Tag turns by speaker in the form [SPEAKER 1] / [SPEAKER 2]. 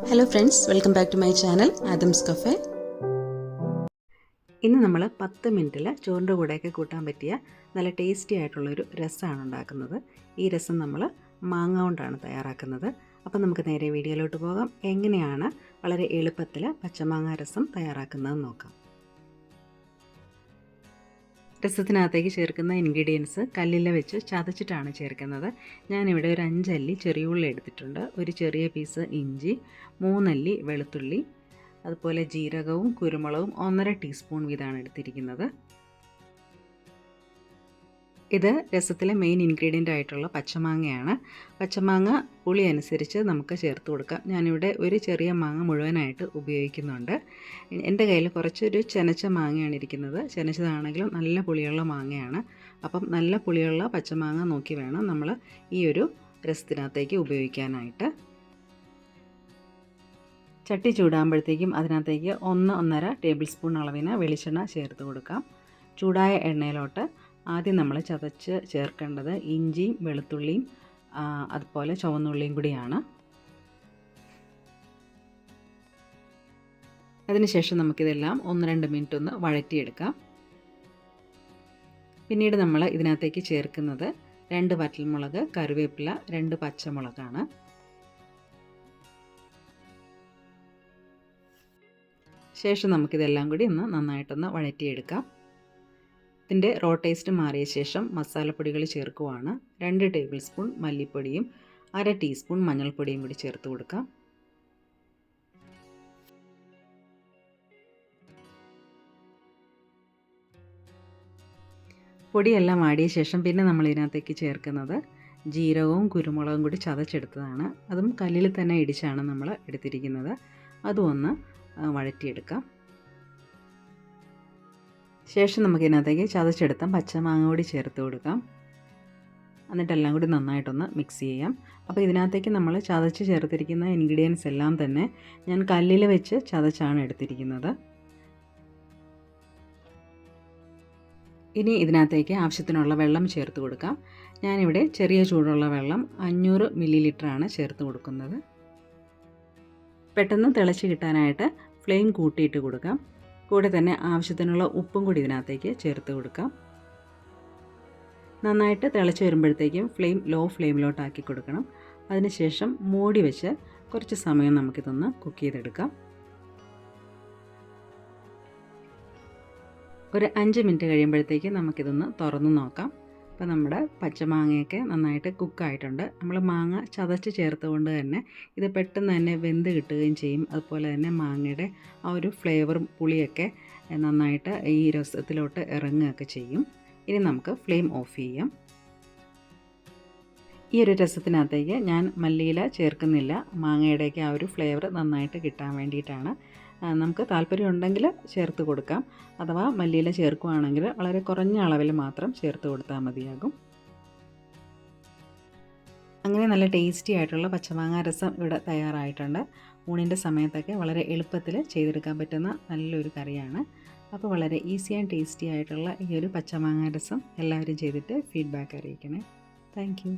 [SPEAKER 1] Hello friends, welcome back to my channel Adam's Cafe. ഇന്ന് നമ്മൾ 10 മിനിറ്റിൽ ചോറിൻ്റെ കൂടെയൊക്കെ കൂട്ടാൻ പറ്റിയ നല്ല ടേസ്റ്റി ആയിട്ടുള്ളൊരു രസമാണ് ഉണ്ടാക്കുന്നത്. ഈ രസം നമ്മൾ മാങ്ങ കൊണ്ടാണ് തയ്യാറാക്കുന്നത്. അപ്പം നമുക്ക് നേരെ വീഡിയോയിലോട്ട് പോകാം. എങ്ങനെയാണ് വളരെ എളുപ്പത്തിൽ പച്ചമാങ്ങ രസം തയ്യാറാക്കുന്നതെന്ന് നോക്കാം. രസത്തിനകത്തേക്ക് ചേർക്കുന്ന ഇൻഗ്രീഡിയൻസ് കല്ലിൽ വെച്ച് ചതച്ചിട്ടാണ് ചേർക്കുന്നത്. ഞാനിവിടെ ഒരു 5 അല്ലി ചെറിയ ഉള്ളി എടുത്തിട്ടുണ്ട്, ഒരു ചെറിയ പീസ് ഇഞ്ചി, 3 അല്ലി വെളുത്തുള്ളി, അതുപോലെ ജീരകവും കുരുമുളകും 1.5 ടീസ്പൂൺ വീതമാണ് എടുത്തിരിക്കുന്നത്. ഇത് രസത്തിലെ മെയിൻ ഇൻഗ്രീഡിയൻ്റ് ആയിട്ടുള്ള പച്ചമാങ്ങയാണ്. പച്ചമാങ്ങ പുളി അനുസരിച്ച് നമുക്ക് ചേർത്ത് കൊടുക്കാം. ഞാനിവിടെ ഒരു ചെറിയ മാങ്ങ മുഴുവനായിട്ട് ഉപയോഗിക്കുന്നുണ്ട്. എൻ്റെ കയ്യിൽ കുറച്ചൊരു ചെനച്ച മാങ്ങയാണ് ഇരിക്കുന്നത്. ചെനച്ചതാണെങ്കിലും നല്ല പുളിയുള്ള മാങ്ങയാണ്. അപ്പം നല്ല പുളിയുള്ള പച്ചമാങ്ങ നോക്കി വേണം നമ്മൾ ഈ ഒരു രസത്തിനകത്തേക്ക് ഉപയോഗിക്കാനായിട്ട്. ചട്ടി ചൂടാകുമ്പോഴത്തേക്കും അതിനകത്തേക്ക് 1-1.5 ടേബിൾ സ്പൂൺ അളവിന് വെളിച്ചെണ്ണ ചേർത്ത് കൊടുക്കാം. ചൂടായ എണ്ണയിലോട്ട് ആദ്യം നമ്മൾ ചതച്ച് ചേർക്കേണ്ടത് ഇഞ്ചിയും വെളുത്തുള്ളിയും അതുപോലെ ചുവന്നുള്ളിയും കൂടിയാണ്. അതിനുശേഷം നമുക്കിതെല്ലാം 1-2 മിനിറ്റ് ഒന്ന് വഴറ്റിയെടുക്കാം. പിന്നീട് നമ്മൾ ഇതിനകത്തേക്ക് ചേർക്കുന്നത് 2 വറ്റൽമുളക്, കറിവേപ്പില, 2 പച്ചമുളകാണ്. ശേഷം നമുക്കിതെല്ലാം കൂടി ഒന്ന് നന്നായിട്ടൊന്ന് വഴറ്റിയെടുക്കാം. ഇതിൻ്റെ റോ ടേസ്റ്റ് മാറിയ ശേഷം മസാലപ്പൊടികൾ ചേർക്കുവാണ്. 2 ടേബിൾ സ്പൂൺ മല്ലിപ്പൊടിയും 1/2 ടീസ്പൂൺ മഞ്ഞൾപ്പൊടിയും കൂടി ചേർത്ത് കൊടുക്കാം. പൊടിയെല്ലാം വാടിയ ശേഷം പിന്നെ നമ്മൾ ഇതിനകത്തേക്ക് ചേർക്കുന്നത് ജീരകവും കുരുമുളകും കൂടി ചതച്ചെടുത്തതാണ്. അതും കല്ലിൽ തന്നെ ഇടിച്ചാണ് നമ്മൾ എടുത്തിരിക്കുന്നത്. അതും ഒന്ന് വഴറ്റിയെടുക്കാം. ശേഷം നമുക്കിതിനകത്തേക്ക് ചതച്ചെടുത്ത പച്ചമാങ്ങ കൂടി ചേർത്ത് കൊടുക്കാം. എന്നിട്ടെല്ലാം കൂടി നന്നായിട്ടൊന്ന് മിക്സ് ചെയ്യാം. അപ്പോൾ ഇതിനകത്തേക്ക് നമ്മൾ ചതച്ച് ചേർത്തിരിക്കുന്ന ഇൻഗ്രീഡിയൻസ് എല്ലാം തന്നെ ഞാൻ കല്ലിൽ വെച്ച് ചതച്ചാണ് എടുത്തിരിക്കുന്നത്. ഇനി ഇതിനകത്തേക്ക് ആവശ്യത്തിനുള്ള വെള്ളം ചേർത്ത് കൊടുക്കാം. ഞാനിവിടെ ചെറിയ ചൂടുള്ള വെള്ളം 500 മില്ലി ചേർത്ത് കൊടുക്കുന്നത്. പെട്ടെന്ന് തിളച്ച് കിട്ടാനായിട്ട് ഫ്ലെയിം കൂട്ടിയിട്ട് കൊടുക്കാം. കൂടെ തന്നെ ആവശ്യത്തിനുള്ള ഉപ്പും കൂടി ഇതിനകത്തേക്ക് ചേർത്ത് കൊടുക്കാം. നന്നായിട്ട് തിളച്ച് വരുമ്പോഴത്തേക്കും ഫ്ലെയിം ലോ ഫ്ലെയിമിലോട്ടാക്കി കൊടുക്കണം. അതിനുശേഷം മൂടി വെച്ച് കുറച്ച് സമയം നമുക്കിതൊന്ന് കുക്ക് ചെയ്തെടുക്കാം. ഒരു 5 മിനിറ്റ് കഴിയുമ്പോഴത്തേക്ക് നമുക്കിതൊന്ന് തുറന്ന് നോക്കാം. അപ്പോൾ നമ്മുടെ പച്ചമാങ്ങയൊക്കെ നന്നായിട്ട് കുക്കായിട്ടുണ്ട്. നമ്മൾ മാങ്ങ ചതച്ച് ചേർത്തുകൊണ്ട് തന്നെ ഇത് പെട്ടെന്ന് തന്നെ വെന്ത് കിട്ടുകയും ചെയ്യും. അതുപോലെ തന്നെ മാങ്ങയുടെ ആ ഒരു ഫ്ലേവറും പുളിയൊക്കെ നന്നായിട്ട് ഈ രസത്തിലോട്ട് ഇറങ്ങുകയൊക്കെ ചെയ്യും. ഇനി നമുക്ക് ഫ്ലെയിം ഓഫ് ചെയ്യാം. ഈ ഒരു രസത്തിനകത്തേക്ക് ഞാൻ മല്ലിയില ചേർക്കുന്നില്ല. മാങ്ങയുടെയൊക്കെ ആ ഒരു ഫ്ലേവർ നന്നായിട്ട് കിട്ടാൻ വേണ്ടിയിട്ടാണ്. നമുക്ക് താല്പര്യമുണ്ടെങ്കിൽ ചേർത്ത് കൊടുക്കാം. അഥവാ മല്ലിയില ചേർക്കുകയാണെങ്കിൽ വളരെ കുറഞ്ഞ അളവിൽ മാത്രം ചേർത്ത് കൊടുത്താൽ മതിയാകും. അങ്ങനെ നല്ല ടേസ്റ്റി ആയിട്ടുള്ള പച്ചമാങ്ങ രസം ഇവിടെ തയ്യാറായിട്ടുണ്ട്. ഊണിൻ്റെ സമയത്തൊക്കെ വളരെ എളുപ്പത്തിൽ ചെയ്തെടുക്കാൻ പറ്റുന്ന നല്ലൊരു കറിയാണ്. അപ്പോൾ വളരെ ഈസി ആൻഡ് ടേസ്റ്റി ആയിട്ടുള്ള ഈ ഒരു പച്ചമാങ്ങ രസം എല്ലാവരും ചെയ്തിട്ട് ഫീഡ്ബാക്ക് അറിയിക്കണേ. Thank you.